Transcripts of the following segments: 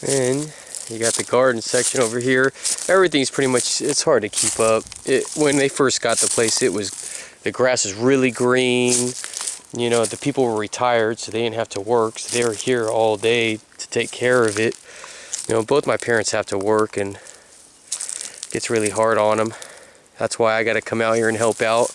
And you got the garden section over here. Everything's pretty much, it's hard to keep up. When they first got the place, the grass was really green. You know, the people were retired, so they didn't have to work. So they were here all day to take care of it. You know, both my parents have to work, and it gets really hard on them. That's why I got to come out here and help out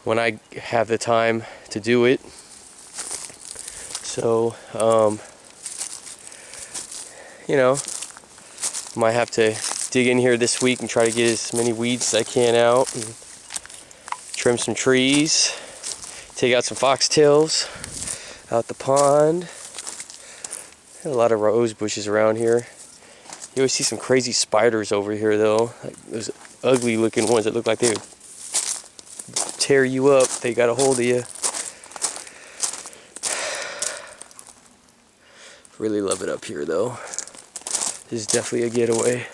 when I have the time to do it. So, you know, might have to dig in here this week and try to get as many weeds as I can out, and trim some trees, take out some foxtails out the pond. A lot of rose bushes around here. You always see some crazy spiders over here though, like those ugly looking ones that look like they would tear you up if they got a hold of you. Really love it up here though. This is definitely a getaway.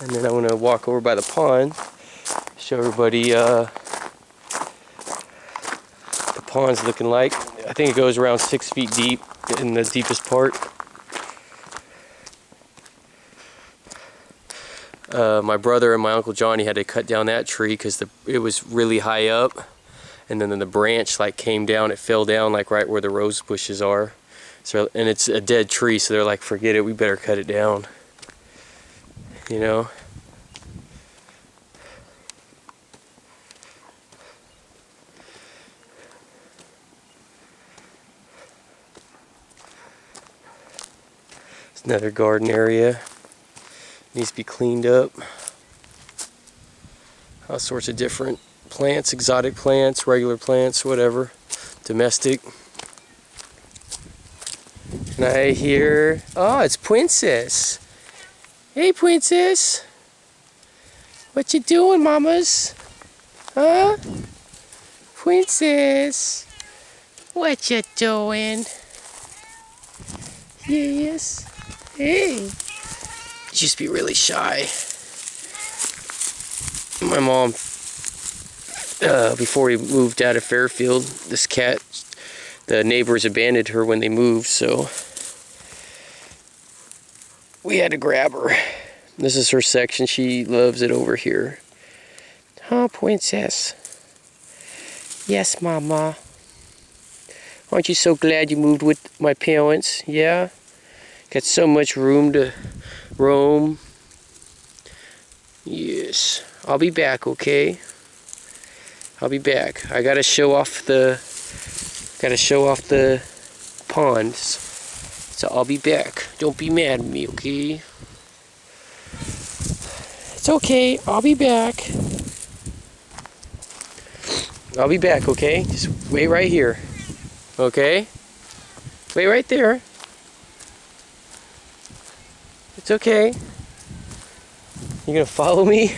And then I'm gonna walk over by the pond, show everybody the pond's looking like. I think it goes around 6 feet deep in the deepest part. My brother and my Uncle Johnny had to cut down that tree because it was really high up, and then the branch like came down, it fell down like right where the rose bushes are. So, and it's a dead tree, so they're like, forget it, we better cut it down. You know? It's another garden area. Needs to be cleaned up. All sorts of different plants, exotic plants, regular plants, whatever, domestic. And I hear, oh, it's Princess. Hey, Princess. What you doing, mamas? Huh? Princess. What you doing? Yes. Hey. She used to be really shy. My mom, before we moved out of Fairfield, this cat, the neighbors abandoned her when they moved, so we had to grab her. This is her section. She loves it over here. Huh, Princess? Yes, Mama. Aren't you so glad you moved with my parents? Yeah? Got so much room to roam. Yes. I'll be back, okay? I'll be back. I gotta show off the ponds. So I'll be back. Don't be mad at me, okay? It's okay. I'll be back. I'll be back, okay? Just wait right here. Okay? Wait right there. It's okay. You gonna follow me?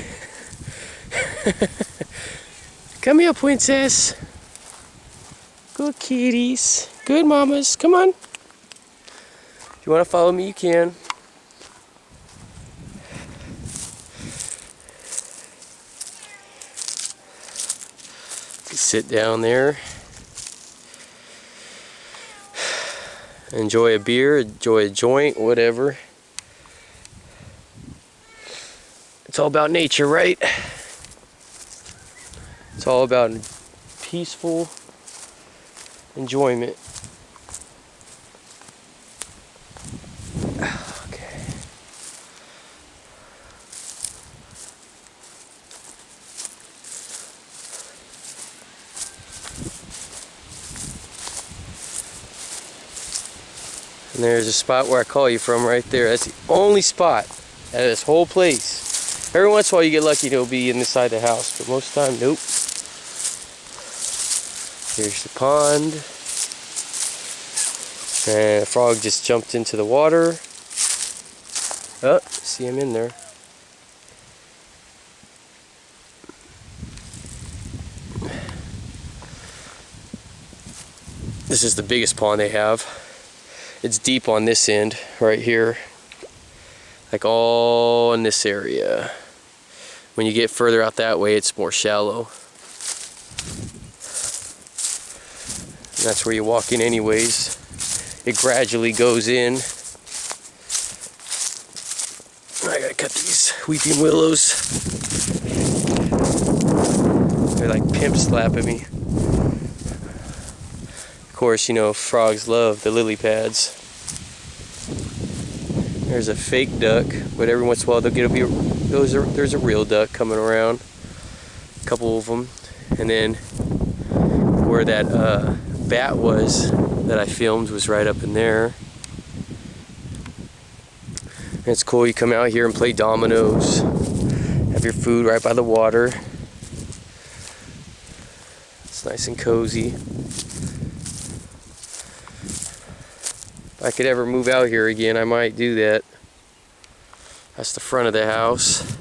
Come here, Princess. Good kitties. Good mamas. Come on. If you want to follow me, you can. You sit down there. Enjoy a beer, enjoy a joint, whatever. It's all about nature, right? It's all about peaceful enjoyment. Okay. And there's a spot where I call you from right there. That's the only spot at this whole place. Every once in a while you get lucky and it'll be inside the house, but most of the time, nope. Here's the pond. And a frog just jumped into the water. Oh, see him in there. This is the biggest pond they have. It's deep on this end, right here. Like all in this area. When you get further out that way, it's more shallow. And that's where you walk in anyways. It gradually goes in. I gotta cut these weeping willows. They're like pimp slapping me. Of course, you know, frogs love the lily pads. There's a fake duck, but every once in a while there's a real duck coming around. A couple of them. And then where that bat was that I filmed was right up in there. And it's cool, you come out here and play dominoes. Have your food right by the water. It's nice and cozy. If I could ever move out here again, I might do that. That's the front of the house.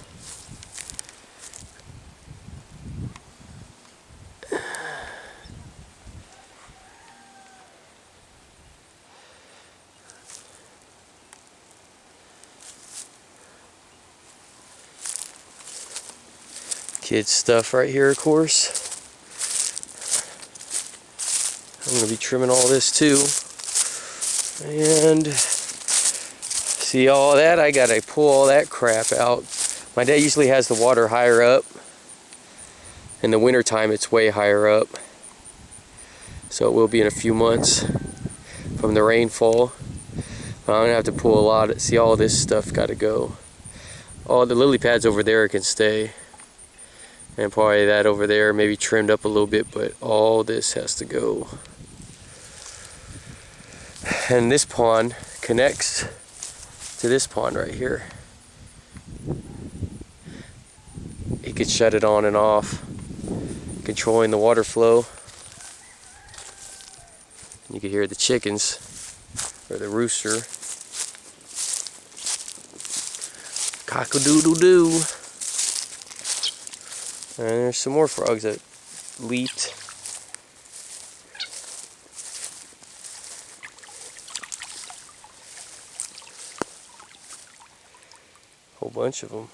Kids stuff right here, of course. I'm going to be trimming all this too. And see all that? I got to pull all that crap out. My dad usually has the water higher up. In the winter time it's way higher up. So it will be in a few months from the rainfall. But I'm going to have to pull a lot. See, all this stuff got to go. All the lily pads over there can stay. And probably that over there maybe trimmed up a little bit, but all this has to go. And this pond connects to this pond right here. You could shut it on and off, controlling the water flow. You could hear the chickens, or the rooster. Cock-a-doodle-doo. And there's some more frogs that leaped. Whole bunch of them.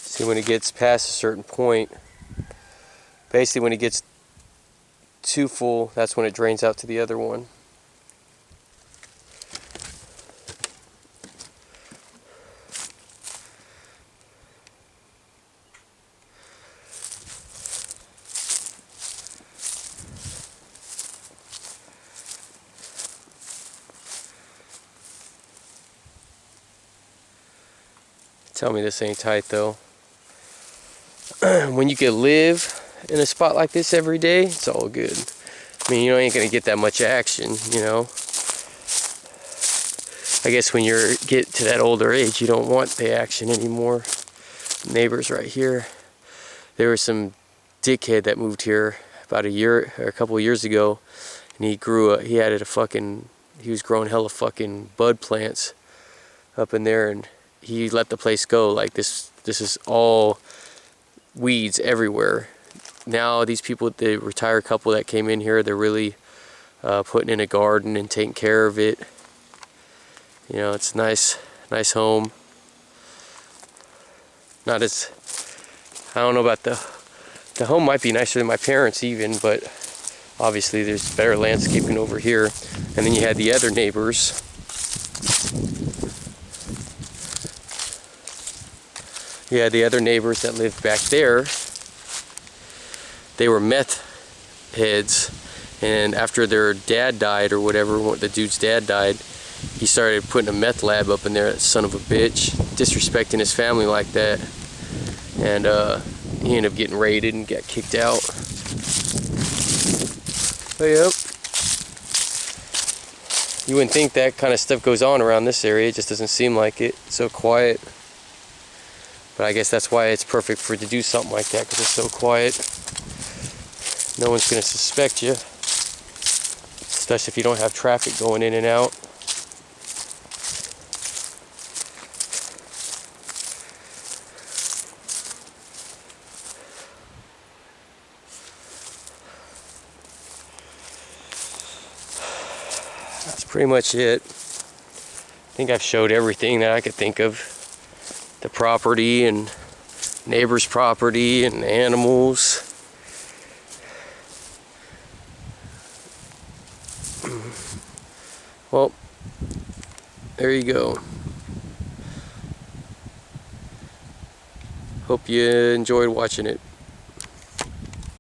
See, when it gets past a certain point, basically when it gets too full, that's when it drains out to the other one. Tell me this ain't tight though. When you can live in a spot like this every day, it's all good. I mean, you ain't gonna get that much action, you know. I guess when you get to that older age, you don't want the action anymore. Neighbors right here. There was some dickhead that moved here about a couple of years ago, and he was growing hella fucking bud plants up in there, and he let the place go. Like this is all weeds everywhere. Now these people, the retired couple that came in here, they're really putting in a garden and taking care of it. You know, it's nice home. Not as, I don't know about the home might be nicer than my parents even, but obviously there's better landscaping over here. And then you had the other neighbors. You had the other neighbors that lived back there. They were meth heads, and after their dad died or whatever, the dude's dad died, he started putting a meth lab up in there, that son of a bitch, disrespecting his family like that. And he ended up getting raided and got kicked out. But yep. You wouldn't think that kind of stuff goes on around this area. It just doesn't seem like it. It's so quiet. But I guess that's why it's perfect for to do something like that, because it's so quiet. No one's going to suspect you, especially if you don't have traffic going in and out. That's pretty much it. think I've showed everything that I could think of. The property and neighbor's property and animals. Well, there you go. Hope you enjoyed watching it.